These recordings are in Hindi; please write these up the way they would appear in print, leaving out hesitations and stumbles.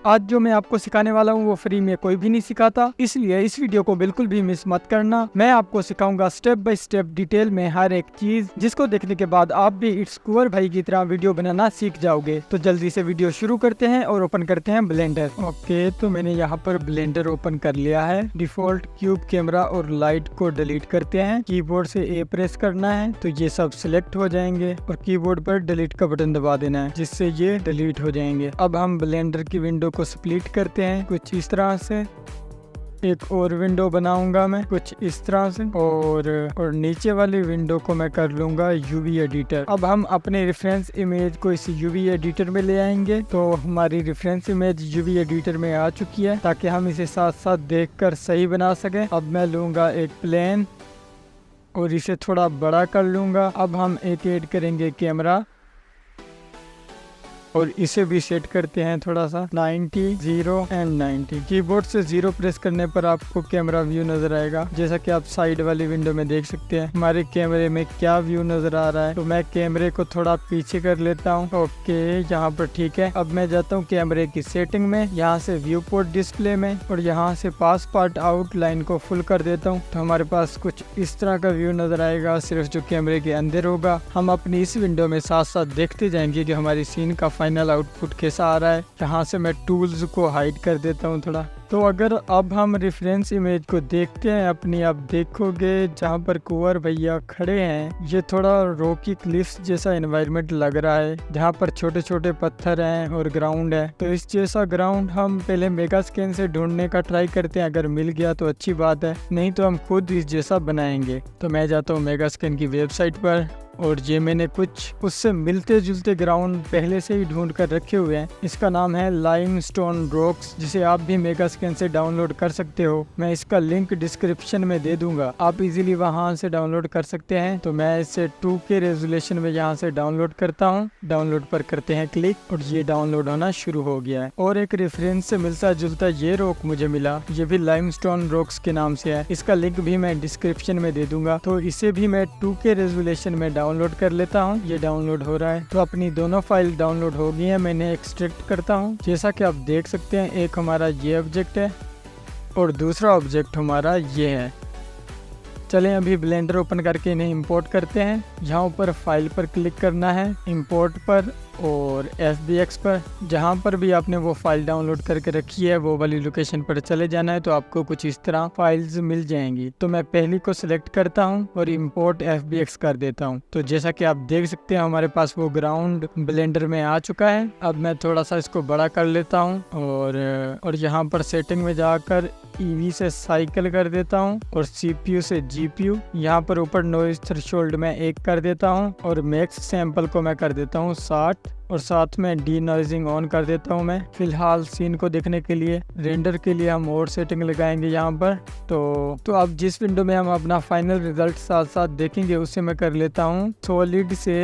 आज जो मैं आपको सिखाने वाला हूँ वो फ्री में कोई भी नहीं सिखाता, इसलिए इस वीडियो को बिल्कुल भी मिस मत करना। मैं आपको सिखाऊंगा स्टेप बाय स्टेप डिटेल में हर एक चीज, जिसको देखने के बाद आप भी इट्स कुंवर भाई की तरह वीडियो बनाना सीख जाओगे। तो जल्दी से वीडियो शुरू करते हैं और ओपन करते हैं ब्लेंडर। ओके, तो मैंने यहाँ पर ब्लेंडर ओपन कर लिया है। डिफॉल्ट क्यूब कैमरा और लाइट को डिलीट करते हैं। कीबोर्ड से ए प्रेस करना है तो ये सब सिलेक्ट हो जाएंगे और कीबोर्ड पर डिलीट का बटन दबा देना है, जिससे ये डिलीट हो जाएंगे। अब हम ब्लेंडर की विंडो को स्प्लिट करते हैं कुछ इस तरह से। एक और विंडो बनाऊंगा मैं कुछ इस तरह से, और नीचे वाली विंडो को मैं कर लूंगा यूवी एडिटर। अब हम अपने रेफरेंस इमेज को इस यूवी एडिटर में ले आएंगे। तो हमारी रेफरेंस इमेज यूवी एडिटर में आ चुकी है, ताकि हम इसे साथ साथ देखकर सही बना सकें। अब मैं लूंगा एक प्लेन और इसे थोड़ा बड़ा कर लूंगा। अब हम एक ऐड करेंगे कैमरा और इसे भी सेट करते हैं थोड़ा सा 90, 0 एंड 90। कीबोर्ड से 0 प्रेस करने पर आपको कैमरा व्यू नजर आएगा, जैसा कि आप साइड वाली विंडो में देख सकते हैं हमारे कैमरे में क्या व्यू नजर आ रहा है। तो मैं कैमरे को थोड़ा पीछे कर लेता हूँ। ओके, यहाँ पर ठीक है। अब मैं जाता हूँ कैमरे की सेटिंग में, यहाँ से व्यू पोर्ट डिस्प्ले में, और यहाँ से पास पार्ट आउटलाइन को फुल कर देता हूँ। तो हमारे पास कुछ इस तरह का व्यू नजर आएगा, सिर्फ जो कैमरे के अंदर होगा। हम अपनी इस विंडो में साथ साथ देखते जाएंगे कि हमारी सीन का फाइनल आउटपुट कैसा आ रहा है। यहाँ से मैं टूल्स को हाइड कर देता हूँ थोड़ा। तो अगर अब हम रेफरेंस इमेज को देखते हैं अपनी, आप देखोगे जहाँ पर कुंवर भैया खड़े हैं, ये थोड़ा रॉकी क्लिफ्स जैसा एनवायरनमेंट लग रहा है, जहाँ पर छोटे छोटे पत्थर हैं और ग्राउंड है। तो इस जैसा ग्राउंड हम पहले मेगा स्कैन से ढूंढने का ट्राई करते हैं। अगर मिल गया तो अच्छी बात है, नहीं तो हम खुद इस जैसा बनाएंगे। तो मैं जाता हूँ मेगा स्कैन की वेबसाइट पर, और ये मैंने कुछ उससे मिलते जुलते ग्राउंड पहले से ही ढूंढ कर रखे हुए हैं। इसका नाम है लाइमस्टोन रॉक्स, जिसे आप भी मेगा स्कैन से डाउनलोड कर सकते हो। मैं इसका लिंक डिस्क्रिप्शन में दे दूंगा, आप इजीली वहां से डाउनलोड कर सकते हैं। तो मैं इसे 2K रेजोल्यूशन में यहाँ से डाउनलोड करता हूँ। डाउनलोड पर करते हैं क्लिक, और ये डाउनलोड होना शुरू हो गया है। और एक रेफरेंस से मिलता जुलता ये रॉक मुझे मिला, ये भी लाइमस्टोन रॉक्स के नाम से है। इसका लिंक भी मैं डिस्क्रिप्शन में दे दूंगा। तो इसे भी मैं 2K रेजोल्यूशन में डाउनलोड कर लेता हूँ। ये डाउनलोड हो रहा है। तो अपनी दोनों फाइल डाउनलोड हो गई है, मैंने एक्सट्रैक्ट करता हूँ। जैसा कि आप देख सकते हैं, एक हमारा ये ऑब्जेक्ट है और दूसरा ऑब्जेक्ट हमारा ये है। चलें अभी ब्लेंडर ओपन करके इन्हें इंपोर्ट करते हैं। यहाँ ऊपर फाइल पर क्लिक करना है, इंपोर्ट पर और FBX पर। जहाँ पर भी आपने वो फाइल डाउनलोड करके रखी है वो वाली लोकेशन पर चले जाना है, तो आपको कुछ इस तरह फाइल्स मिल जाएंगी। तो मैं पहली को सिलेक्ट करता हूँ और इंपोर्ट FBX कर देता हूँ। तो जैसा कि आप देख सकते हैं हमारे पास वो ग्राउंड ब्लेंडर में आ चुका है। अब मैं थोड़ा सा इसको बड़ा कर लेता हूँ और यहाँ पर सेटिंग में जाकर EV से साइकिल कर देता हूँ और CPU से GPU। यहाँ पर ऊपर नॉइज थ्रेशोल्ड में 1 कर देता हूँ और मैक्स सैंपल को मैं कर देता हूँ 60, और साथ में डी नॉइजिंग ऑन कर देता हूँ मैं फिलहाल सीन को देखने के लिए। रेंडर के लिए हम और सेटिंग लगाएंगे यहाँ पर। तो अब जिस विंडो में हम अपना फाइनल रिजल्ट साथ साथ देखेंगे, उसे मैं कर लेता हूँ सॉलिड से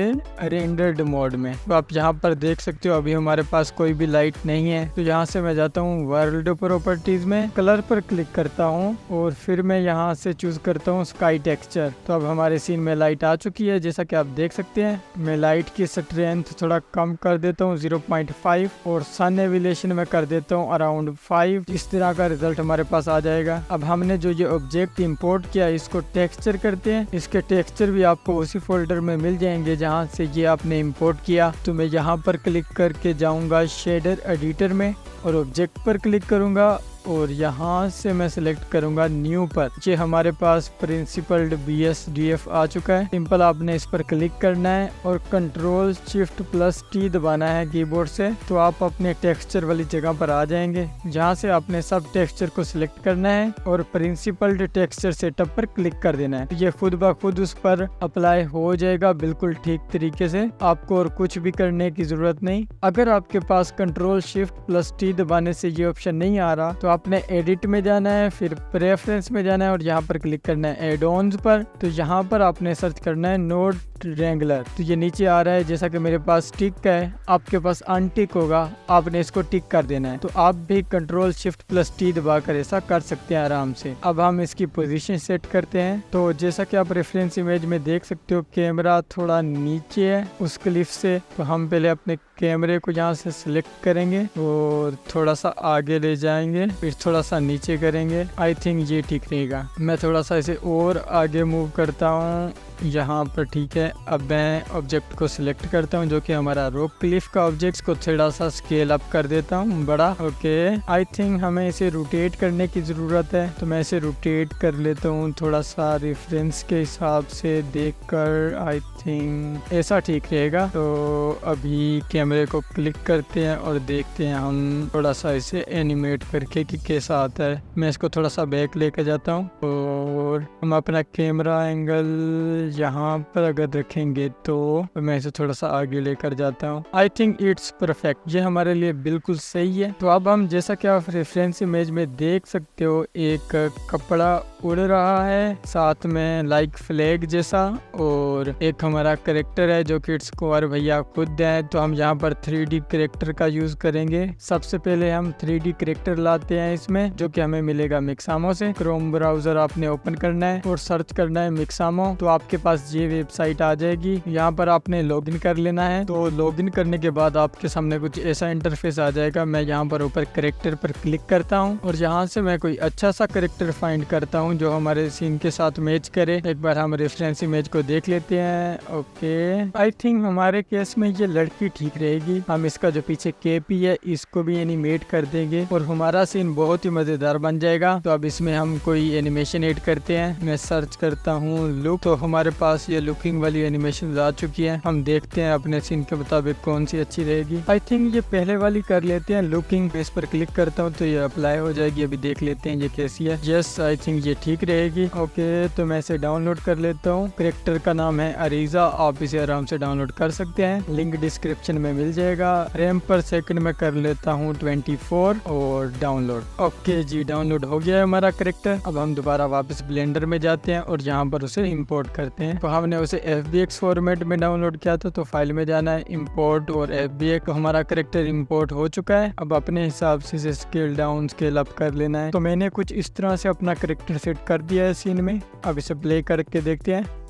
रेंडर्ड मोड में। तो आप यहाँ पर देख सकते हो अभी हमारे पास कोई भी लाइट नहीं है। तो यहाँ से मैं जाता हूँ वर्ल्ड प्रॉपर्टीज में, कलर पर क्लिक करता हूँ और फिर मैं यहाँ से चूज करता हूँ स्काई टेक्सचर। तो अब हमारे सीन में लाइट आ चुकी है, जैसा कि आप देख सकते हैं। मैं लाइट की स्ट्रेंथ थोड़ा कम कर देता हूँ 0.5 और सन एविलेशन में कर देता हूँ अराउंड 5। इस तरह का रिजल्ट हमारे पास आ जाएगा। अब हमने जो ये ऑब्जेक्ट इंपोर्ट किया, इसको टेक्सचर करते हैं। इसके टेक्सचर भी आपको उसी फोल्डर में मिल जाएंगे जहाँ से ये आपने इंपोर्ट किया। तो मैं यहाँ पर क्लिक करके जाऊँगा शेडर एडिटर में और ऑब्जेक्ट पर क्लिक करूँगा और यहाँ से मैं सिलेक्ट करूंगा न्यू पर। ये हमारे पास प्रिंसिपल्ड BSDF आ चुका है। सिंपल आपने इस पर क्लिक करना है और Ctrl+Shift+T दबाना है कीबोर्ड से। तो आप अपने टेक्सचर वाली जगह पर आ जाएंगे, जहाँ से आपने सब टेक्सचर को सिलेक्ट करना है और प्रिंसिपल्ड टेक्सचर सेटअप पर क्लिक कर देना है। ये खुद ब खुद उस पर अप्लाई हो जाएगा बिल्कुल ठीक तरीके से, आपको और कुछ भी करने की जरूरत नहीं। अगर आपके पास Ctrl+Shift+T दबाने से ये ऑप्शन नहीं आ रहा, तो आपने एडिट में जाना है, फिर प्रेफरेंस में जाना है और यहाँ पर क्लिक करना है एड ऑन्स पर। तो यहाँ पर आपने सर्च करना है नोड रेंगुलर। तो ये नीचे आ रहा है, जैसा कि मेरे पास टिक है, आपके पास अनटिक होगा, आपने इसको टिक कर देना है। तो आप भी Ctrl+Shift+T दबाकर ऐसा कर सकते हैं आराम से। अब हम इसकी पोजीशन सेट करते हैं। तो जैसा कि आप रेफरेंस इमेज में देख सकते हो, कैमरा थोड़ा नीचे है उस क्लिप से। तो हम पहले अपने कैमरे को यहाँ से सिलेक्ट करेंगे और थोड़ा सा आगे ले जाएंगे, फिर थोड़ा सा नीचे करेंगे। आई थिंक ये ठीक रहेगा। मैं थोड़ा सा इसे और आगे मूव करता हूँ, यहाँ पर ठीक है। अब मैं ऑब्जेक्ट को सिलेक्ट करता हूँ जो कि हमारा रॉक क्लिफ का ऑब्जेक्ट को थोड़ा सा स्केल अप कर देता हूँ बड़ा। ओके, आई थिंक हमें इसे रोटेट करने की ज़रूरत है, तो मैं इसे रोटेट कर लेता हूँ थोड़ा सा रेफरेंस के हिसाब से देखकर। आई थिंक ऐसा ठीक रहेगा। तो अभी कैमरे को क्लिक करते हैं और देखते हैं हम थोड़ा सा इसे एनिमेट करके कि कैसा आता है। मैं इसको थोड़ा सा बैक लेकर जाता हूँ और हम अपना कैमरा एंगल यहाँ पर अगर रखेंगे तो मैं इसे थोड़ा सा आगे लेकर जाता हूँ। आई थिंक इट्स परफेक्ट, ये हमारे लिए बिल्कुल सही है। तो अब हम जैसा कि आप रेफरेंस इमेज में देख सकते हो, एक कपड़ा उड़ रहा है साथ में लाइक फ्लैग जैसा, और एक हमारा करेक्टर है जो कि इट्स कुंवर भैया खुद है। तो हम यहाँ पर 3D करेक्टर का यूज करेंगे। सबसे पहले हम 3D करेक्टर लाते हैं इसमें, जो कि हमें मिलेगा मिक्सामो से। क्रोम ब्राउजर आपने ओपन करना है और सर्च करना है मिक्सामो, तो आपके पास ये वेबसाइट आ जाएगी। यहाँ पर आपने लॉगिन कर लेना है। तो लॉगिन करने के बाद आपके सामने कुछ ऐसा इंटरफेस आ जाएगा। मैं यहाँ पर ऊपर करेक्टर पर क्लिक करता हूँ और यहाँ से मैं कोई अच्छा सा करेक्टर फाइंड करता हूँ जो हमारे सीन के साथ मैच करे। एक बार हम रेफरेंस इमेज को देख लेते हैं। ओके, आई थिंक हमारे केस में ये लड़की ठीक रहेगी। हम इसका जो पीछे केपी है इसको भी एनिमेट कर देंगे और हमारा सीन बहुत ही मजेदार बन जाएगा। तो अब इसमें हम कोई एनिमेशन ऐड करते हैं। मैं सर्च करता हूँ लुक, तो हमारे पास ये लुकिंग वाली एनिमेशन आ चुकी है। हम देखते हैं अपने सीन के मुताबिक कौन सी अच्छी रहेगी। आई थिंक ये पहले वाली कर लेते हैं लुकिंग। इस पर क्लिक करता हूँ तो ये अप्लाई हो जाएगी। अभी देख लेते हैं ये कैसी है। यस, आई थिंक ये ठीक रहेगी। ओके, तो मैं इसे डाउनलोड कर लेता हूँ। करेक्टर का नाम है अरीजा, आप इसे आराम से डाउनलोड कर सकते हैं, लिंक डिस्क्रिप्शन में मिल जाएगा। रैम पर सेकंड में कर लेता हूँ 24 और डाउनलोड। ओके जी, डाउनलोड हो गया है हमारा करेक्टर। अब हम दोबारा वापस ब्लेंडर में जाते हैं और यहाँ पर उसे इंपोर्ट करते हैं। तो हमने उसे FBX फॉर्मेट में डाउनलोड किया था, तो फाइल में जाना है, इंपोर्ट और FBX। तो हमारा करेक्टर इंपोर्ट हो चुका है। अब अपने हिसाब से इसे स्केल डाउन स्केल अप कर लेना है। तो मैंने कुछ इस तरह से अपना करेक्टर सेट कर दिया है सीन में। अब इसे प्ले करके देखते हैं।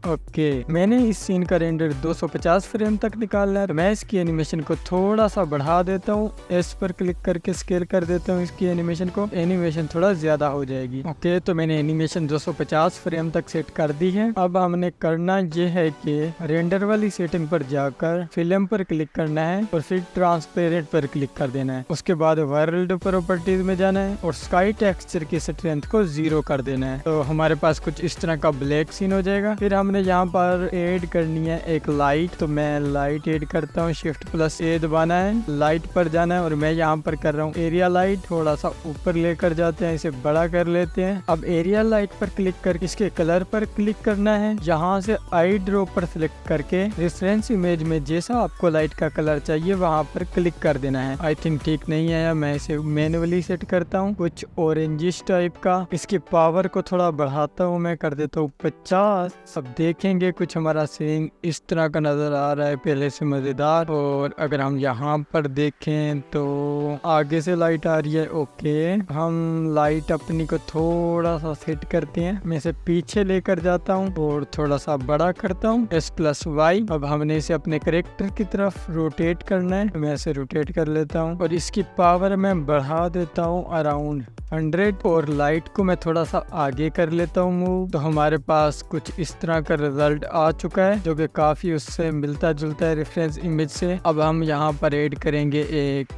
ओके, मैंने इस सीन का रेंडर 250 फ्रेम तक निकालना है। तो मैं इसकी एनिमेशन को थोड़ा सा बढ़ा देता हूँ, एस पर क्लिक करके स्केल कर देता हूँ इसकी एनिमेशन को। एनिमेशन थोड़ा ज्यादा हो जाएगी। ओके, तो मैंने एनिमेशन 250 फ्रेम तक सेट कर दी है। अब हमने करना ये है कि रेंडर वाली सेटिंग पर जाकर फिल्म पर क्लिक करना है और फिर ट्रांसपेरेंट पर क्लिक कर देना है। उसके बाद वर्ल्ड प्रॉपर्टीज में जाना है और स्काई टेक्सचर की स्ट्रेंथ को 0 कर देना है। तो हमारे पास कुछ इस तरह का ब्लैक सीन हो जाएगा। फिर हमने यहाँ पर ऐड करनी है एक लाइट, तो मैं लाइट ऐड करता हूँ। Shift+A दबाना है, लाइट पर जाना है और मैं यहाँ पर कर रहा हूँ एरिया लाइट। थोड़ा सा ऊपर लेकर जाते हैं, इसे बड़ा कर लेते हैं। अब एरिया लाइट पर क्लिक करके इसके कलर पर क्लिक करना है। यहाँ से आई ड्रॉप पर सिलेक्ट करके रेफरेंस इमेज में जैसा आपको लाइट का कलर चाहिए वहाँ पर क्लिक कर देना है। आई थिंक ठीक नहीं आया, मैं इसे मैनुअली सेट करता हूँ कुछ ऑरेंजिश टाइप का। इसकी पावर को थोड़ा बढ़ाता हूँ, मैं कर देता हूँ 50। अब देखेंगे कुछ हमारा सीन इस तरह का नजर आ रहा है, पहले से मजेदार। और अगर हम यहाँ पर देखें तो आगे से लाइट आ रही है। ओके, हम लाइट अपनी को थोड़ा सा सेट करते हैं। मैं इसे पीछे लेकर जाता हूँ और थोड़ा सा बड़ा करता हूँ, S+Y। अब हमने इसे अपने करेक्टर की तरफ रोटेट करना है। मैं इसे रोटेट कर लेता हूँ और इसकी पावर मैं बढ़ा देता हूँ अराउंड 100 और लाइट को मैं थोड़ा सा आगे कर लेता हूँ मूव। तो हमारे पास कुछ इस तरह का रिजल्ट आ चुका है जो कि काफी उससे मिलता जुलता है रेफरेंस इमेज से। अब हम यहाँ पर ऐड करेंगे एक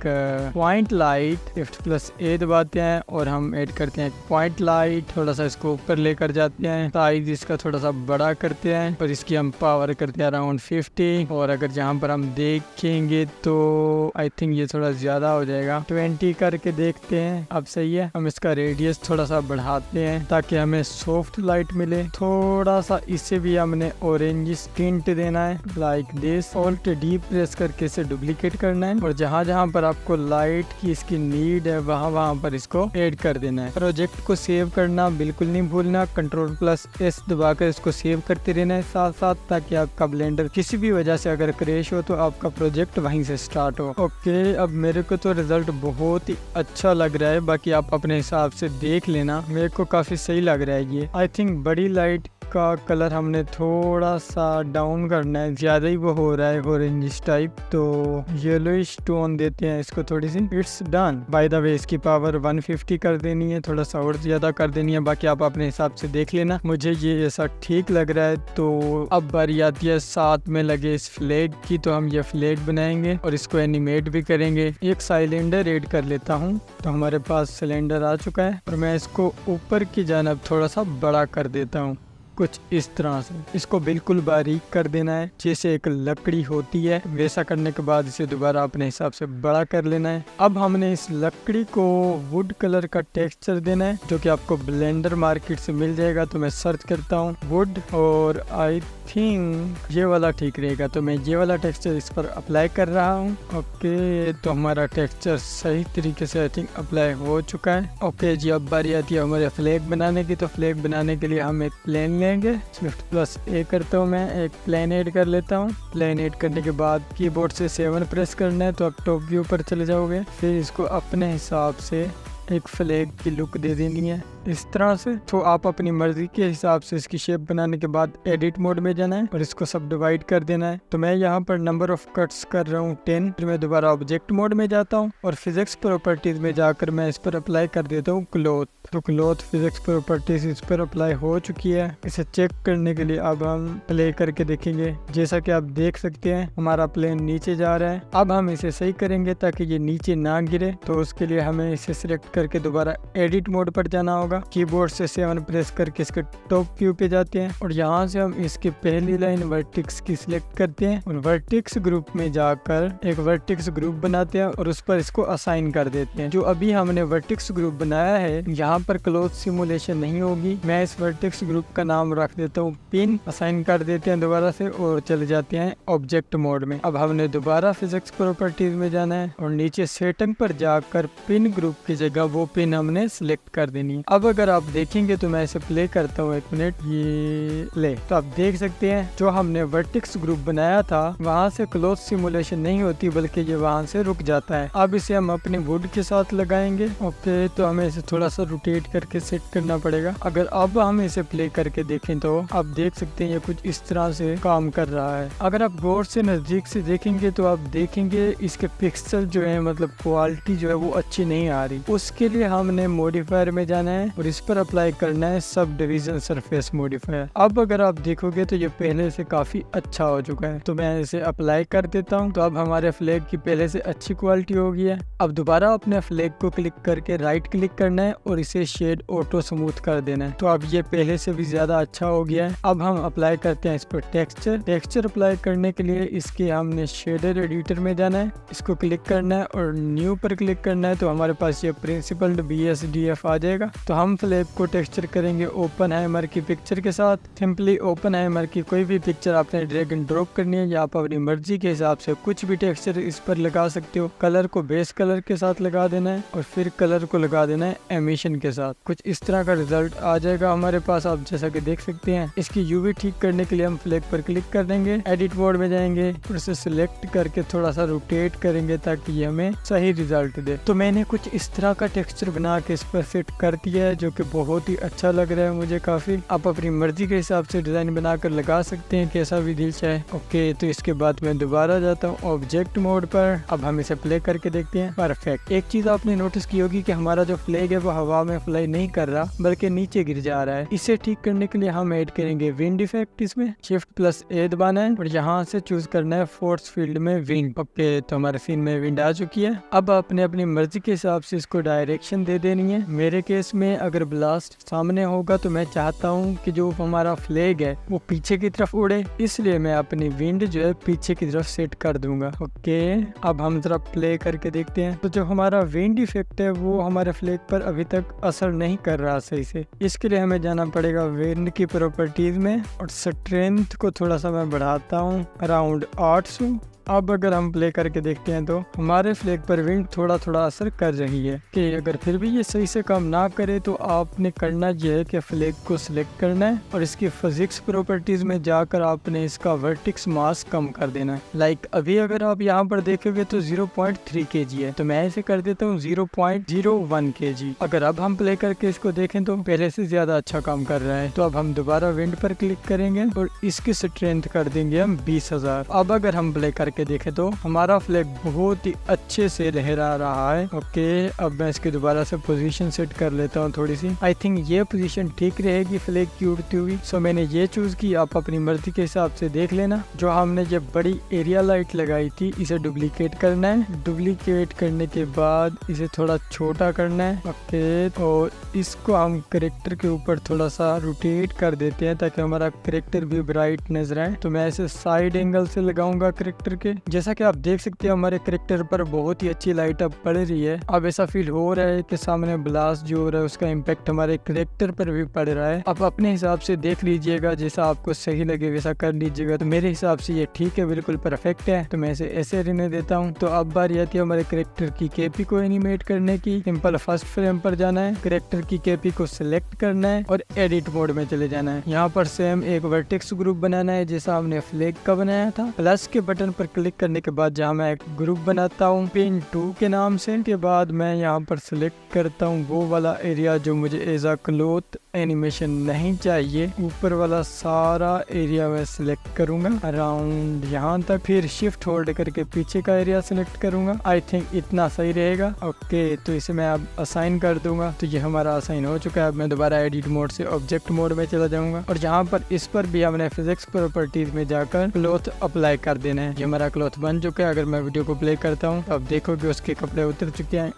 पॉइंट लाइट। Shift+A दबाते हैं और हम ऐड करते हैं पॉइंट लाइट। थोड़ा सा इसको ऊपर लेकर जाते हैं, साइज इसका थोड़ा सा बड़ा करते हैं और इसकी हम पावर करते हैं अराउंड 50। और अगर यहाँ पर हम देखेंगे तो आई थिंक ये थोड़ा ज्यादा हो जाएगा, 20 करके देखते हैं। अब सही है, हम इसका रेडियस थोड़ा सा बढ़ाते हैं ताकि हमें सॉफ्ट लाइट मिले। थोड़ा सा इसे नीचे भी हमने ऑरेंज टिंट देना है like this. Alt D press करके इसे डुप्लीकेट करना है और जहाँ जहाँ पर आपको लाइट की इसकी नीड है वहाँ पर इसको ऐड कर देना है। प्रोजेक्ट को सेव करना बिल्कुल नहीं भूलना, Ctrl+S दबाकर इसको सेव करते रहना है साथ साथ, ताकि आपका ब्लेंडर किसी भी वजह से अगर क्रैश हो तो आपका प्रोजेक्ट वहीं से स्टार्ट हो। ओके, अब मेरे को तो रिजल्ट बहुत ही अच्छा लग रहा है, बाकी आप अपने हिसाब से देख लेना। मेरे को काफी सही लग रहा है ये। आई थिंक बड़ी लाइट का कलर हमने थोड़ा सा डाउन करना है, ज्यादा ही वो हो रहा है ऑरेंज टाइप, तो येलोइश टोन देते हैं इसको थोड़ी सी। It's done. By the way इसकी पावर 150 कर देनी है, थोड़ा सा और ज्यादा कर देनी है, बाकी आप अपने हिसाब से देख लेना। मुझे ये ऐसा ठीक लग रहा है। तो अब बारी आती है साथ में लगे इस फ्लैग की, तो हम ये फ्लैग बनाएंगे और इसको एनिमेट भी करेंगे। एक सिलेंडर ऐड कर लेता हूँ, तो हमारे पास सिलेंडर आ चुका है और मैं इसको ऊपर की जानब थोड़ा सा बड़ा कर देता हूँ कुछ इस तरह से। इसको बिल्कुल बारीक कर देना है, जैसे एक लकड़ी होती है वैसा करने के बाद इसे दोबारा अपने हिसाब से बड़ा कर लेना है। अब हमने इस लकड़ी को वुड कलर का टेक्सचर देना है, जो कि आपको ब्लेंडर मार्केट से मिल जाएगा। तो मैं सर्च करता हूँ वुड और आई थिंक ये वाला ठीक रहेगा, तो मैं ये वाला टेक्सचर इस पर अप्लाई कर रहा हूँ। ओके, तो हमारा टेक्सचर सही तरीके से आई थिंक अप्लाई हो चुका है। ओके जी, अब बारी आती है हमारे फ्लैग बनाने की। तो फ्लैग बनाने के लिए हम एक प्लेन लेंगे। Shift+A करता हूँ, मैं एक प्लेन ऐड कर लेता हूँ। प्लेन ऐड करने के बाद कीबोर्ड से 7 प्रेस करना है, तो आप टॉप व्यू पर चले जाओगे। फिर इसको अपने हिसाब से एक फ्लैग की लुक दे देनी है इस तरह से। तो आप अपनी मर्जी के हिसाब से इसकी शेप बनाने के बाद एडिट मोड में जाना है और इसको सब डिवाइड कर देना है। तो मैं यहाँ पर नंबर ऑफ कट्स कर रहा हूँ 10। फिर मैं दोबारा ऑब्जेक्ट मोड में जाता हूँ और फिजिक्स प्रॉपर्टीज में जाकर मैं इस पर अप्लाई कर देता हूँ क्लॉथ। तो क्लॉथ फिजिक्स प्रॉपर्टीज इस पर अप्लाई हो चुकी है। इसे चेक करने के लिए अब हम प्ले करके देखेंगे। जैसा कि आप देख सकते हैं हमारा प्लेन नीचे जा रहा है। अब हम इसे सही करेंगे ताकि ये नीचे ना गिरे, तो उसके लिए हमें इसे सिलेक्ट करके दोबारा एडिट मोड पर जाना होगा। कीबोर्ड से 7 प्रेस करके इसके टॉप व्यू पे जाते हैं और यहाँ से हम इसकी पहली लाइन वर्टेक्स की सिलेक्ट करते हैं और वर्टेक्स ग्रुप में जाकर एक वर्टेक्स ग्रुप बनाते हैं और उस पर इसको असाइन कर देते हैं। जो अभी हमने वर्टेक्स ग्रुप बनाया है, यहाँ पर क्लोथ सिमुलेशन नहीं होगी। मैं इस वर्टेक्स ग्रुप का नाम रख देता हूँ पिन। असाइन कर देते हैं दोबारा से और चले जाते हैं ऑब्जेक्ट मोड में। अब हमने दोबारा फिजिक्स प्रॉपर्टीज में जाना है और नीचे सेटिंग पर जाकर पिन ग्रुप की जगह वो पिन हमने सिलेक्ट कर देनी है। अब अगर आप देखेंगे तो मैं इसे प्ले करता हूँ, 1 मिनट, ये प्ले। तो आप देख सकते हैं जो हमने वर्टेक्स ग्रुप बनाया था वहाँ से क्लोथ सिमुलेशन नहीं होती, बल्कि ये वहाँ से रुक जाता है। अब इसे हम अपने वुड के साथ लगाएंगे। ओके, तो हमें इसे थोड़ा सा रोटेट करके सेट करना पड़ेगा। अगर अब हम इसे प्ले करके देखें तो आप देख सकते हैं ये कुछ इस तरह से काम कर रहा है। अगर आप गौर से नजदीक से देखेंगे तो आप देखेंगे इसके पिक्सल जो है, मतलब क्वालिटी जो है वो अच्छी नहीं आ रही। उसके लिए हमने मॉडिफायर में जाना है और इस पर अप्लाई करना है सब डिवीजन सरफेस मॉडिफायर। अब अगर आप देखोगे तो ये पहले से काफी अच्छा हो चुका है। तो मैं इसे अप्लाई कर देता हूँ। तो अब हमारे फ्लैग की पहले से अच्छी क्वालिटी हो गई है। अब दोबारा अपने फ्लैग को क्लिक करके राइट क्लिक करना है और इसे शेड ऑटो स्मूथ कर देना है। तो अब ये पहले से भी ज्यादा अच्छा हो गया है। अब हम अप्लाई करते हैं इस पर टेक्सचर अप्लाई करने के लिए इसके हमने शेडर एडिटर में जाना है, इसको क्लिक करना है और न्यू पर क्लिक करना है। तो हमारे पास ये प्रिंसिपल्ड BSDF आ जाएगा। तो हम फ्लैग को टेक्सचर करेंगे ओपन हैमर की पिक्चर के साथ। सिंपली ओपन हैमर की कोई भी पिक्चर आपने ड्रैग एंड ड्रॉप करनी है या आप अपनी मर्जी के हिसाब से कुछ भी टेक्सचर इस पर लगा सकते हो। कलर को बेस कलर के साथ लगा देना है और फिर कलर को लगा देना है एमिशन के साथ। कुछ इस तरह का रिजल्ट आ जाएगा हमारे पास, आप जैसा कि देख सकते हैं। इसकी UV ठीक करने के लिए हम फ्लैग पर क्लिक कर देंगे, एडिट मोड में जाएंगे और इसे सिलेक्ट करके थोड़ा सा रोटेट करेंगे ताकि ये हमें सही रिजल्ट दे। तो मैंने कुछ इस तरह का टेक्सचर बना के इस पर फिट कर दिया है, जो कि बहुत ही अच्छा लग रहा है मुझे काफी। आप अपनी मर्जी के हिसाब से डिजाइन बनाकर लगा सकते हैं, कैसा भी दिल चाहे। ओके, तो इसके बाद मैं दोबारा जाता हूँ ऑब्जेक्ट मोड पर। अब हम इसे प्ले करके देखते हैं। परफेक्ट। एक चीज आपने नोटिस की होगी कि हमारा जो फ्लैग है वो हवा में फ्लाई नहीं कर रहा, बल्कि नीचे गिर जा रहा है। इसे ठीक करने के लिए हम ऐड करेंगे विंड इफेक्ट। इसमें Shift+A दबाना है और यहाँ से चूज करना है फोर्स फील्ड में विंड। ओके, तो हमारे सीन में विंड आ चुकी है। अब आपने अपनी मर्जी के हिसाब से इसको डायरेक्शन दे देनी है। मेरे केस में अगर ब्लास्ट सामने होगा तो मैं चाहता हूँ कि जो हमारा फ्लैग है वो पीछे की तरफ उड़े, इसलिए मैं अपनी विंड जो है पीछे की तरफ सेट कर दूंगा। ओके, अब हम जरा प्ले करके देखते हैं। तो जो हमारा विंड इफेक्ट है वो हमारे फ्लैग पर अभी तक असर नहीं कर रहा सही से, इसके लिए हमें जाना पड़ेगा विंड की प्रॉपर्टीज में और स्ट्रेंथ को थोड़ा सा मैं बढ़ाता हूँ अराउंड 800। अब अगर हम प्ले करके देखते हैं तो हमारे फ्लैग पर विंड थोड़ा थोड़ा असर कर रही है कि अगर फिर भी ये सही से काम ना करे तो आपने करना ये है कि फ्लैग को सिलेक्ट करना है और इसकी फिजिक्स प्रॉपर्टीज में जाकर आपने इसका वर्टिक्स मास कम कर देना है। लाइक अभी अगर आप यहाँ पर देखोगे तो 0.3 kg है, तो मैं इसे कर देता हूँ 0.01 kg। अगर अब हम प्ले करके इसको देखें तो पहले से ज्यादा अच्छा काम कर रहा है। तो अब हम दोबारा विंड पर क्लिक करेंगे और इसकी स्ट्रेंथ कर देंगे हम 20,000। अब अगर हम प्ले करके देखे तो हमारा फ्लैग बहुत ही अच्छे से लहरा रहा है। ओके, अब मैं इसकी दोबारा से पोजीशन सेट कर लेता हूँ थोड़ी सी। आई थिंक ये पोजीशन ठीक रहेगी फ्लैग की उड़ती हुई। सो मैंने ये चूज की, आप अपनी मर्जी के हिसाब से देख लेना। जो हमने ये बड़ी एरिया लाइट लगाई थी इसे डुप्लीकेट करना है। डुप्लीकेट करने के बाद इसे थोड़ा छोटा करना है। ओके, और इसको हम करेक्टर के ऊपर थोड़ा सा रोटेट कर देते हैं ताकि हमारा करेक्टर भी ब्राइट नजर आए। तो मैं इसे साइड एंगल से लगाऊंगा करेक्टर के। जैसा कि आप देख सकते हैं हमारे करेक्टर पर बहुत ही अच्छी लाइट अब पड़ रही है। अब ऐसा फील हो रहा है कि सामने ब्लास्ट जो हो रहा है उसका इम्पैक्ट हमारे करेक्टर पर भी पड़ रहा है। आप अपने हिसाब से देख लीजिएगा, जैसा आपको सही लगे वैसा कर लीजिएगा। तो मेरे हिसाब से ये ठीक है, बिल्कुल परफेक्ट है। तो मैं इसे ऐसे रहने देता हूँ। तो अब बारी आती है हमारे करेक्टर की केपी को एनिमेट करने की। सिंपल फर्स्ट फ्रेम पर जाना है, करेक्टर की केपी को सिलेक्ट करना है और एडिट मोड में चले जाना है। यहाँ पर सेम एक वर्टेक्स ग्रुप बनाना है जैसा हमने फ्लैग का बनाया था। प्लस के बटन पर क्लिक करने के बाद जहाँ मैं एक ग्रुप बनाता हूँ पिन 2 के नाम से, के बाद मैं यहाँ पर सिलेक्ट करता हूँ वो वाला एरिया जो मुझे एज अ क्लोथ एनिमेशन नहीं चाहिए। ऊपर वाला सारा एरिया मैं सिलेक्ट करूंगा अराउंड यहाँ तक, फिर शिफ्ट होल्ड करके पीछे का एरिया सिलेक्ट करूंगा। आई थिंक इतना सही रहेगा। ओके, तो इसे मैं अब असाइन कर दूंगा। तो ये हमारा असाइन हो चुका है। अब मैं दोबारा एडिट मोड से ऑब्जेक्ट मोड में चला जाऊंगा और जहाँ पर इस पर भी हमने फिजिक्स प्रॉपर्टीज में जाकर क्लॉथ अप्लाई कर देना है। ये हमारा क्लॉथ बन चुका है। अगर मैं वीडियो को प्ले करता हूँ अब देखोगे उसके कपड़े उतर चुके हैं।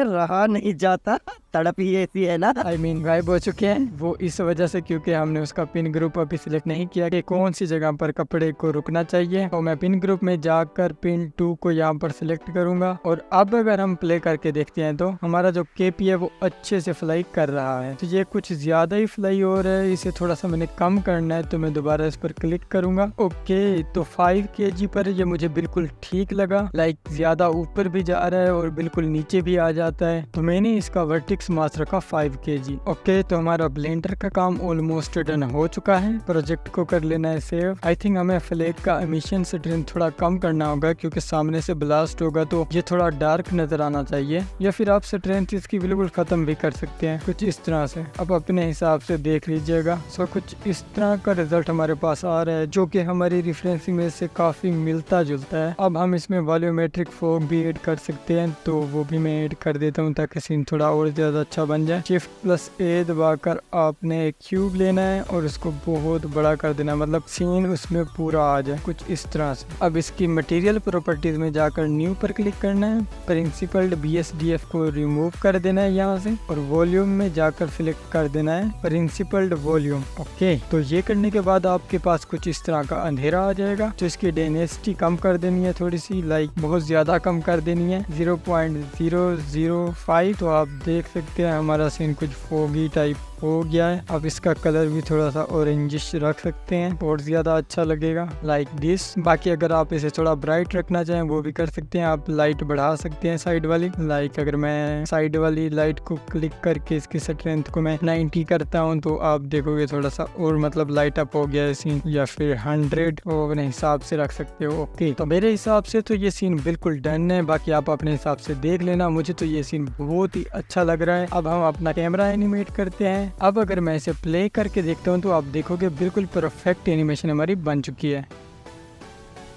रहा नहीं जाता, तड़प ही ऐसी है ना। आई मीन गायब हो चुके हैं वो इस वजह से क्योंकि हमने उसका पिन ग्रुप अभी सिलेक्ट नहीं किया कि कौन सी जगह पर कपड़े को रुकना चाहिए। तो मैं पिन ग्रुप में जाकर पिन 2 को यहाँ पर सिलेक्ट करूंगा और अब अगर हम प्ले करके देखते हैं तो हमारा जो केपी है वो अच्छे से फ्लाई कर रहा है। तो ये कुछ ज्यादा ही फ्लाई हो रहा है, इसे थोड़ा सा मैंने कम करना है। तो मैं दोबारा इस पर क्लिक करूंगा। ओके, तो 5 kg पर ये मुझे बिल्कुल ठीक लगा। लाइक ज्यादा ऊपर भी जा रहा है और बिल्कुल नीचे भी आ जाता है। तो मैंने इसका वर्टिक्स मास रखा 5 kg। ओके, तो हमारा ब्लेंडर का काम ऑलमोस्ट डन हो चुका है। प्रोजेक्ट को कर लेना है सेव। आई थिंक हमें फ्लैग का एमिशन स्ट्रेंथ थोड़ा कम करना होगा क्योंकि सामने से ब्लास्ट होगा तो ये थोड़ा डार्क नजर आना चाहिए, या फिर आप स्ट्रेंथ इसकी बिल्कुल खत्म भी कर सकते हैं कुछ इस तरह से। अब अपने हिसाब से देख लीजिएगा। सो कुछ इस तरह का रिजल्ट हमारे पास आ रहा है जो कि हमारी रिफरेंस इमेज से काफी मिलता जुलता है। अब हम इसमें वॉल्यूमेट्रिक फॉग भी ऐड कर सकते हैं, तो वो भी मैं ऐड कर देता हूँ ताकि सीन थोड़ा और ज्यादा अच्छा बन जाए। Shift+A दबाकर आपने एक क्यूब लेना है और उसको बहुत बड़ा कर देना, मतलब सीन उसमें पूरा आ जाए कुछ इस तरह से। अब इसकी मटेरियल प्रॉपर्टीज में जाकर न्यू पर क्लिक करना है, प्रिंसिपल्ड BSDF को रिमूव कर देना है यहाँ से और वॉल्यूम में जाकर सिलेक्ट कर देना है प्रिंसिपल्ड वॉल्यूम। ओके, तो ये करने के बाद आपके पास कुछ इस तरह का अंधेरा आ जाएगा। तो इसकी डेंसिटी कम कर देनी है थोड़ी सी, लाइक बहुत ज्यादा कम कर देनी है 0.005। तो आप देख सकते हैं हमारा सीन कुछ फोगी टाइप हो गया है। अब इसका कलर भी थोड़ा सा ऑरेंजिश रख सकते हैं और ज्यादा अच्छा लगेगा लाइक दिस। बाकी अगर आप इसे थोड़ा ब्राइट रखना चाहें वो भी कर सकते हैं। आप लाइट बढ़ा सकते हैं साइड वाली। लाइक अगर मैं साइड वाली लाइट को क्लिक करके इसकी स्ट्रेंथ को मैं 90 करता हूं तो आप देखोगे थोड़ा सा और मतलब लाइट अप हो गया है सीन, या फिर 100 अपने हिसाब से रख सकते हो। ओके, तो मेरे हिसाब से तो ये सीन बिल्कुल डन है। बाकी आप अपने हिसाब से देख लेना। मुझे तो ये सीन बहुत ही अच्छा लग रहा है। अब हम अपना कैमरा एनिमेट करते हैं। अब अगर मैं इसे प्ले करके देखता हूँ तो आप देखोगे बिल्कुल परफेक्ट एनिमेशन हमारी बन चुकी है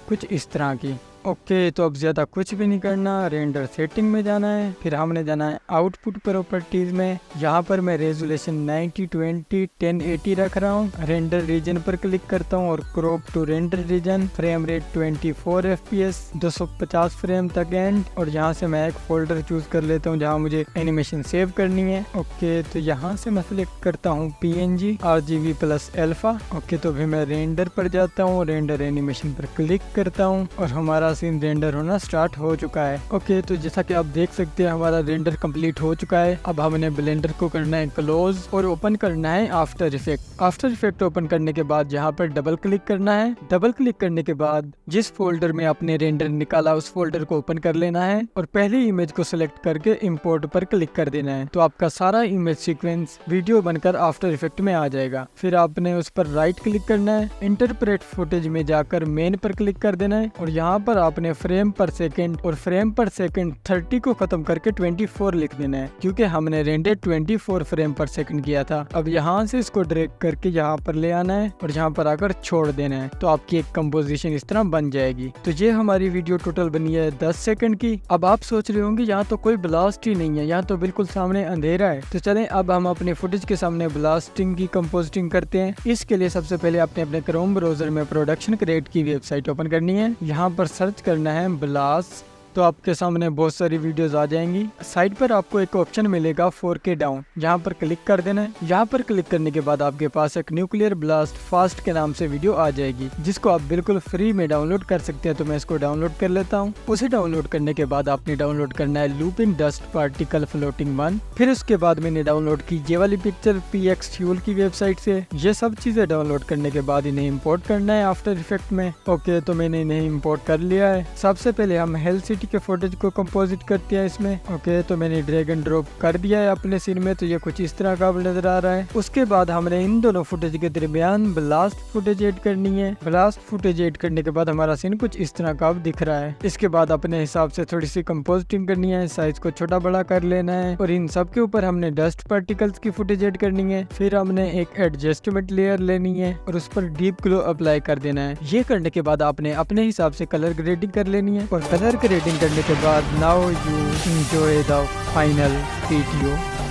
कुछ इस तरह की। ओके, तो अब ज्यादा कुछ भी नहीं करना, रेंडर सेटिंग में जाना है, फिर हमने जाना है आउटपुट प्रॉपर्टीज में। यहाँ पर मैं रेजोल्यूशन 9020 1080 रख रहा हूँ। रेंडर रीजन पर क्लिक करता हूँ और crop to render region, frame rate 24 FPS 250 frame तक एंड। और यहाँ से मैं एक फोल्डर चूज कर लेता हूँ जहाँ मुझे एनिमेशन सेव करनी है। ओके, तो यहाँ से मैं सिलेक्ट करता हूँ PNG RGB plus alpha. Okay, तो फिर मैं रेंडर पर जाता हूँ, रेंडर एनिमेशन पर क्लिक करता हूँ और हमारा सीन रेंडर होना स्टार्ट हो चुका है। ओके, तो जैसा कि आप देख सकते हैं हमारा रेंडर कंप्लीट हो चुका है। अब हमने ब्लेंडर को करना है क्लोज और ओपन करना है after effect. After effect open करने के बाद यहाँ पर डबल क्लिक करना है। डबल क्लिक करने के बाद जिस फोल्डर में आपने रेंडर निकाला उस फोल्डर को ओपन कर लेना है और पहली इमेज को सिलेक्ट करके इंपोर्ट पर क्लिक कर देना है। तो आपका सारा इमेज सीक्वेंस वीडियो बनकर आफ्टर इफेक्ट में आ जाएगा। फिर आपने उस पर राइट क्लिक करना है, इंटरप्रेट फुटेज में जाकर मेन पर क्लिक कर देना है और यहाँ पर आपने फ्रेम पर सेकंड और फ्रेम पर सेकंड 30 को खत्म करके 24 लिख देना है, क्योंकि हमने रेंडर 24 फ्रेम पर सेकंड किया था। अब यहाँ से इसको ड्रैग करके यहाँ पर ले आना है और यहाँ पर आकर छोड़ देना है, तो आपकी एक कंपोजिशन इस तरह बन जाएगी। तो ये हमारी वीडियो टोटल बनी है 10 सेकंड की। अब आप सोच रहे होंगे यहाँ तो कोई ब्लास्ट ही नहीं है, यहाँ तो बिल्कुल सामने अंधेरा है। तो चलें अब हम अपने फुटेज के सामने ब्लास्टिंग की कंपोजिटिंग करते हैं। इसके लिए सबसे पहले आपने अपने क्रोम ब्राउजर में प्रोडक्शन क्रिएट की वेबसाइट ओपन करनी है। यहाँ पर सर्च करना है ब्लास्ट, तो आपके सामने बहुत सारी वीडियोस आ जाएंगी। साइड पर आपको एक ऑप्शन मिलेगा 4K डाउन, यहाँ पर क्लिक कर देना है। यहाँ पर क्लिक करने के बाद आपके पास एक न्यूक्लियर ब्लास्ट फास्ट के नाम से वीडियो आ जाएगी, जिसको आप बिल्कुल फ्री में डाउनलोड कर सकते हैं। तो मैं इसको डाउनलोड कर लेता हूँ। उसे डाउनलोड करने के बाद आपने डाउनलोड करना है लूपिंग डस्ट पार्टिकल फ्लोटिंग 1। फिर उसके बाद मैंने डाउनलोड की ये वाली पिक्चर PX फ्यूल की वेबसाइट से। ये सब चीजें डाउनलोड करने के बाद इन्हें इम्पोर्ट करना है आफ्टर इफेक्ट में। ओके, तो मैंने इन्हें इम्पोर्ट कर लिया है। सबसे पहले हम हेल सिटी के फुटेज को कंपोजिट करते हैं इसमें। ओके, तो मैंने ड्रैग एंड ड्रॉप कर दिया है अपने सीन में, तो ये कुछ इस तरह का नजर आ रहा है। उसके बाद हमने इन दोनों फुटेज के दरमियान ब्लास्ट फुटेज ऐड करनी है। ब्लास्ट फुटेज ऐड करने के बाद हमारा सीन कुछ इस तरह का दिख रहा है। इसके बाद अपने हिसाब से थोड़ी सी कंपोजिटिंग करनी है, साइज को छोटा बड़ा कर लेना है और इन सब के ऊपर हमने डस्ट पार्टिकल्स की फुटेज ऐड करनी है। फिर हमने एक एडजस्टमेंट लेयर लेनी है और उस पर डीप ग्लो अप्लाई कर देना है। ये करने के बाद आपने अपने हिसाब से कलर ग्रेडिंग कर लेनी है और कलर ग्रेडिंग करने के बाद now you enjoy the final video.